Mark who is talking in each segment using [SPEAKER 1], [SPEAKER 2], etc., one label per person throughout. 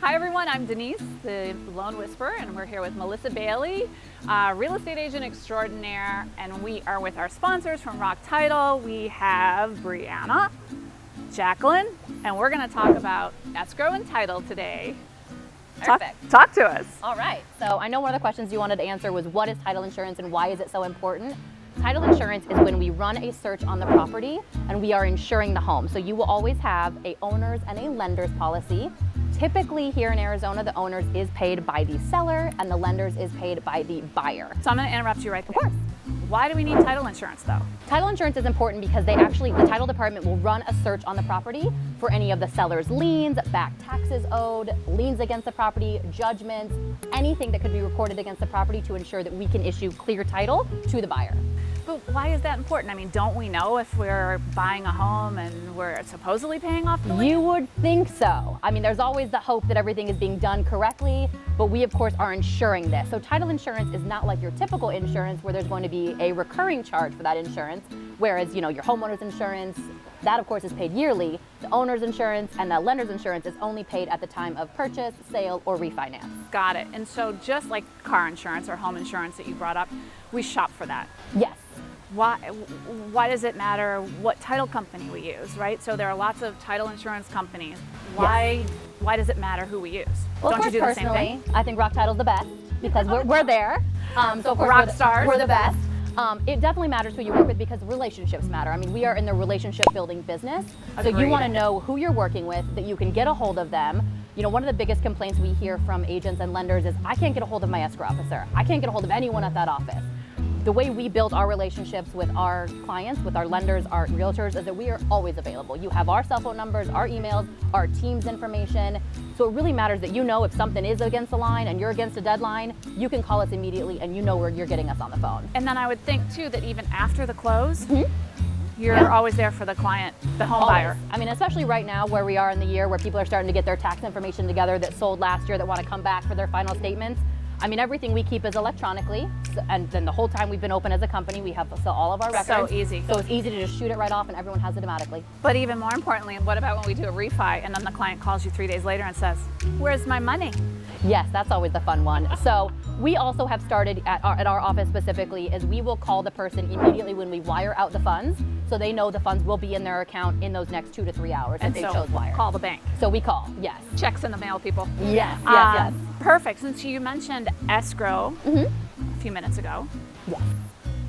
[SPEAKER 1] Hi everyone, I'm Denise, the Loan Whisperer, and we're here with Melissa Bailey, real estate agent extraordinaire, and we are with our sponsors from Rock Title. We have Brianna, Jacqueline, and we're going to talk about escrow and title today.
[SPEAKER 2] Perfect.
[SPEAKER 1] Talk to us.
[SPEAKER 2] All right. So I know one of the questions you wanted to answer was what is title insurance and why is it so important? Title insurance is when we run a search on the property and we are insuring the home. So you will always have a owner's and a lender's policy. Typically here in Arizona, the owner's is paid by the seller and the lender's is paid by the buyer.
[SPEAKER 1] So I'm going to interrupt you right there.
[SPEAKER 2] Of course.
[SPEAKER 1] Why do we need title insurance though?
[SPEAKER 2] Title insurance is important because the title department will run a search on the property for any of the seller's liens, back taxes owed, liens against the property, judgments, anything that could be recorded against the property to ensure that we can issue clear title to the buyer.
[SPEAKER 1] But why is that important? I mean, don't we know if we're buying a home and we're supposedly paying off the lien?
[SPEAKER 2] You would think so. I mean, there's always the hope that everything is being done correctly, but we of course are insuring this. So title insurance is not like your typical insurance where there's going to be a recurring charge for that insurance, whereas, you know, your homeowner's insurance, that of course is paid yearly. The owner's insurance and the lender's insurance is only paid at the time of purchase, sale, or refinance.
[SPEAKER 1] Got it. And so just like car insurance or home insurance that you brought up, we shop for that.
[SPEAKER 2] Yes.
[SPEAKER 1] Why does it matter what title company we use, right? So there are lots of title insurance companies. Why does it matter who we use?
[SPEAKER 2] Well,
[SPEAKER 1] Don't you do the same thing?
[SPEAKER 2] I think Rock Title's the best because we're there. So of course
[SPEAKER 1] rock stars.
[SPEAKER 2] We're the best. It definitely matters who you work with because relationships matter. I mean, we are in the relationship building business. So you want to know who you're working with, that you can get a hold of them. You know, one of the biggest complaints we hear from agents and lenders is, I can't get a hold of my escrow officer. I can't get a hold of anyone at that office. The way we build our relationships with our clients, with our lenders, our realtors, is that we are always available. You have our cell phone numbers, our emails, our team's information. So it really matters that you know if something is against the line and you're against a deadline, you can call us immediately and you know where you're getting us on the phone.
[SPEAKER 1] And then I would think too that even after the close, you're always there for the client, the home buyer.
[SPEAKER 2] I mean, especially right now where we are in the year where people are starting to get their tax information together that sold last year that want to come back for their final statements. I mean, everything we keep is electronically, and then the whole time we've been open as a company, we have all of our records.
[SPEAKER 1] So easy.
[SPEAKER 2] So it's easy to just shoot it right off and everyone has it automatically.
[SPEAKER 1] But even more importantly, what about when we do a refi and then the client calls you 3 days later and says, where's my money?
[SPEAKER 2] Yes, that's always the fun one. So we also have started at our office specifically is we will call the person immediately when we wire out the funds, so they know the funds will be in their account in those next 2 to 3 hours if they chose wire.
[SPEAKER 1] Call the bank.
[SPEAKER 2] So we call, yes.
[SPEAKER 1] Checks in the mail, people.
[SPEAKER 2] Yes, yes.
[SPEAKER 1] Perfect. Since you mentioned escrow a few minutes ago,
[SPEAKER 2] yes.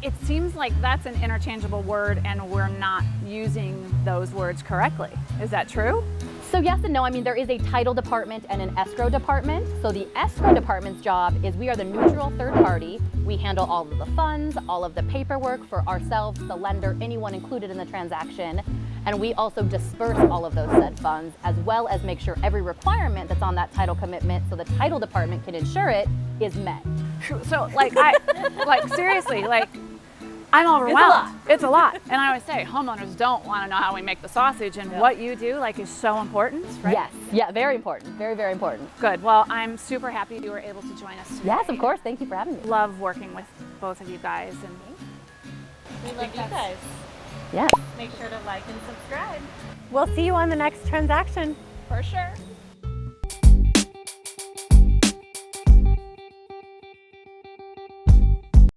[SPEAKER 1] It seems like that's an interchangeable word and we're not using those words correctly. Is that true?
[SPEAKER 2] So yes and no. I mean, there is a title department and an escrow department. So the escrow department's job is we are the neutral third party. We handle all of the funds, all of the paperwork for ourselves, the lender, anyone included in the transaction. And we also disperse all of those said funds as well as make sure every requirement that's on that title commitment so the title department can ensure it is met.
[SPEAKER 1] So like, seriously, like, I'm overwhelmed. It's a lot. And I always say, homeowners don't want to know how we make the sausage, and what you do is so important, right?
[SPEAKER 2] Yes, yeah, very important, very, very important.
[SPEAKER 1] Good, well, I'm super happy you were able to join us today.
[SPEAKER 2] Yes, of course, thank you for having me.
[SPEAKER 1] Love working with both of you guys. And
[SPEAKER 3] we love you guys.
[SPEAKER 2] Yes.
[SPEAKER 3] Make sure to like and subscribe.
[SPEAKER 4] We'll see you on the next transaction.
[SPEAKER 1] for sure.